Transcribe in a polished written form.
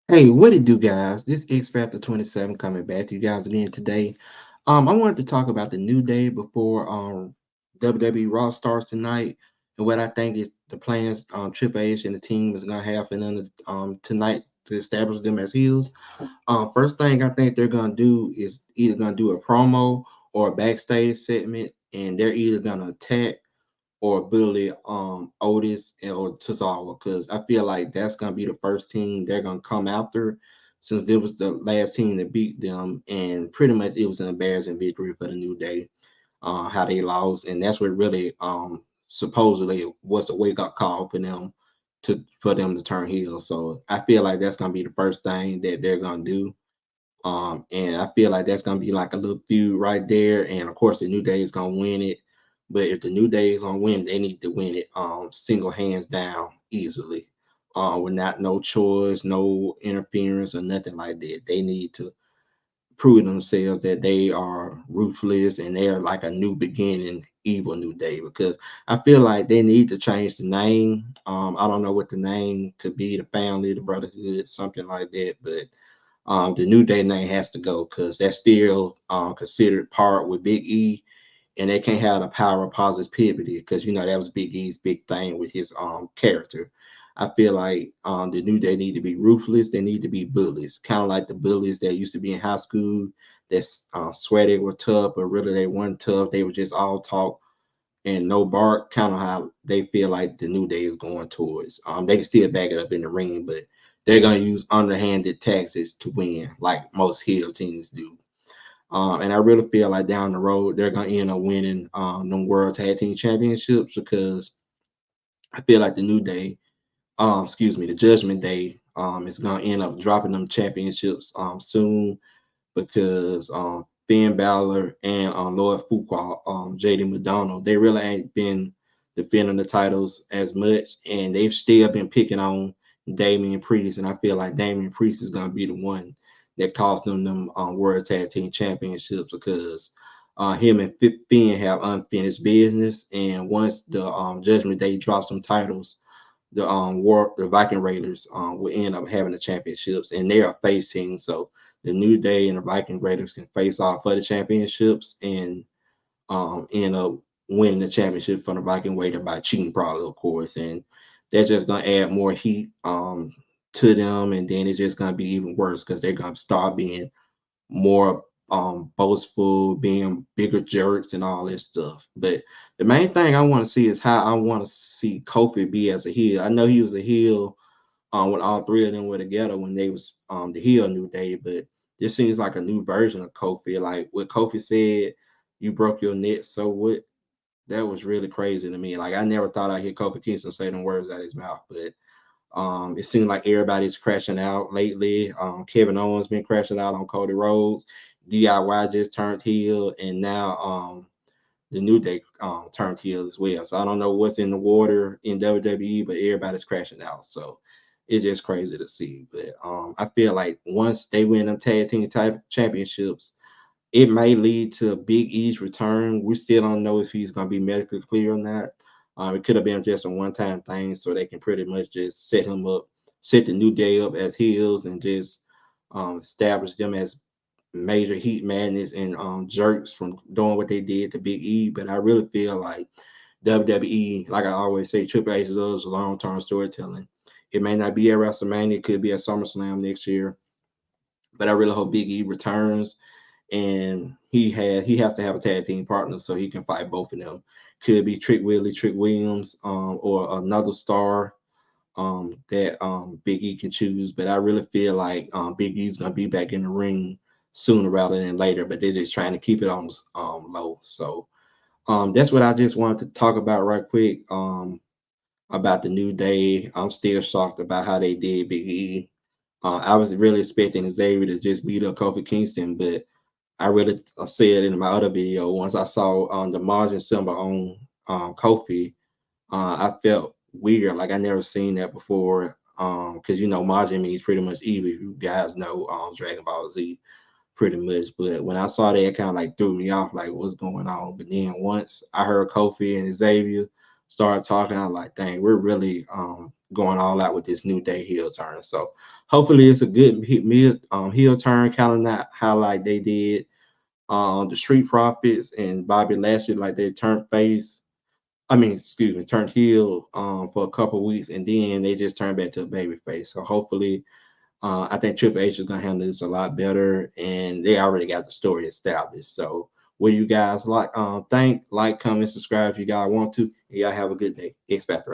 Hey, what it do, guys? This X Factor 27 coming back to you guys again today. I wanted to talk about the New Day before WWE Raw starts tonight, and what I think is the plans Triple H and the team is gonna have for them tonight to establish them as heels. First thing I think they're gonna do is either gonna do a promo or a backstage segment, and they're either gonna attack or bully Otis or Tozawa because I feel like that's gonna be the first team they're gonna come after since it was the last team that beat them, and pretty much it was an embarrassing victory for the New Day. How they lost, and that's what really supposedly was a wake up call for them to turn heel. So I feel like that's gonna be the first thing that they're gonna do. And I feel like that's gonna be like a little feud right there. And of course, the New Day is gonna win it. But if the New Day is gonna win, they need to win it single hands down easily. With not no choice, no interference or nothing like that. They need to prove themselves that they are ruthless and they're like a new beginning, evil New Day. Because I feel like they need to change the name. I don't know what the name could be, the family, the brotherhood, something like that. But the New Day name has to go because that's still considered part with Big E, and they can't have the power of positivity because that was Big E's big thing with his character. I feel like the New Day need to be ruthless. They need to be bullies, kind of like the bullies that used to be in high school that swear they were tough, but really they weren't tough. They were just all talk and no bark, kind of how they feel like the New Day is going towards. They can still back it up in the ring, but they're gonna use underhanded tactics to win, like most heel teams do. And I really feel like down the road they're gonna end up winning them World Tag Team Championships because I feel like the New Day, the Judgment Day, is gonna end up dropping them championships soon because Finn Balor and Lord Fuqua, JD McDonald, they really ain't been defending the titles as much, and they've still been picking on Damian Priest, and I feel like Damian Priest is gonna be the one that cost them World Tag Team Championships because him and Finn have unfinished business, and once the Judgment Day drops some titles, the Viking Raiders will end up having the championships, and they are face teams. So the New Day and the Viking Raiders can face off for the championships and end up winning the championship from the Viking Raider by cheating, probably, of course. And that's just gonna add more heat to them, and then it's just gonna be even worse because they're gonna start being more boastful, being bigger jerks and all this stuff. But the main thing I want to see is how I want to see Kofi be as a heel. I know he was a heel when all three of them were together when they was the heel New Day, but this seems like a new version of Kofi. Like what Kofi said, you broke your neck, so what? That was really crazy to me. Like I never thought I'd hear Kofi Kingston say them words out of his mouth, but it seems like everybody's crashing out lately. Kevin Owens been crashing out on Cody Rhodes. DIY just turned heel, and now the New Day turned heel as well. So I don't know what's in the water in WWE, but everybody's crashing out. So it's just crazy to see. But I feel like once they win them tag team type championships, it may lead to Big E's return. We still don't know if he's going to be medically clear or not. It could have been just a one-time thing, so they can pretty much just set him up, set the New Day up as heels, and just establish them as major heat madness and jerks from doing what they did to Big E. But I really feel like WWE, like I always say, Triple H loves long-term storytelling. It may not be at WrestleMania, it could be at SummerSlam next year, but I really hope Big E returns and he has to have a tag team partner so he can fight both of them. Could be Trick Williams, or another star that Big E can choose. But I really feel like Big E's gonna be back in the ring sooner rather than later. But they're just trying to keep it on low. So that's what I just wanted to talk about right quick. About the New Day. I'm still shocked about how they did Big E. I was really expecting Xavier to just beat up Kofi Kingston, but I really said in my other video, once I saw the margin symbol on Kofi, I felt weird. Like I never seen that before. Because margin means pretty much evil. If you guys know Dragon Ball Z, pretty much. But when I saw that, it kind of like threw me off. Like what's going on? But then once I heard Kofi and Xavier, started talking, I was like, dang, we're really going all out with this New Day heel turn. So hopefully it's a good heel turn, kind of not how like they did the Street Profits and Bobby Lashley, like they turned face. I mean, excuse me, turned heel for a couple of weeks, and then they just turned back to a baby face. So hopefully, I think Triple H is gonna handle this a lot better, and they already got the story established. So, what do you guys like? Think, like, comment, subscribe if you guys want to. You all have a good day. X Factor.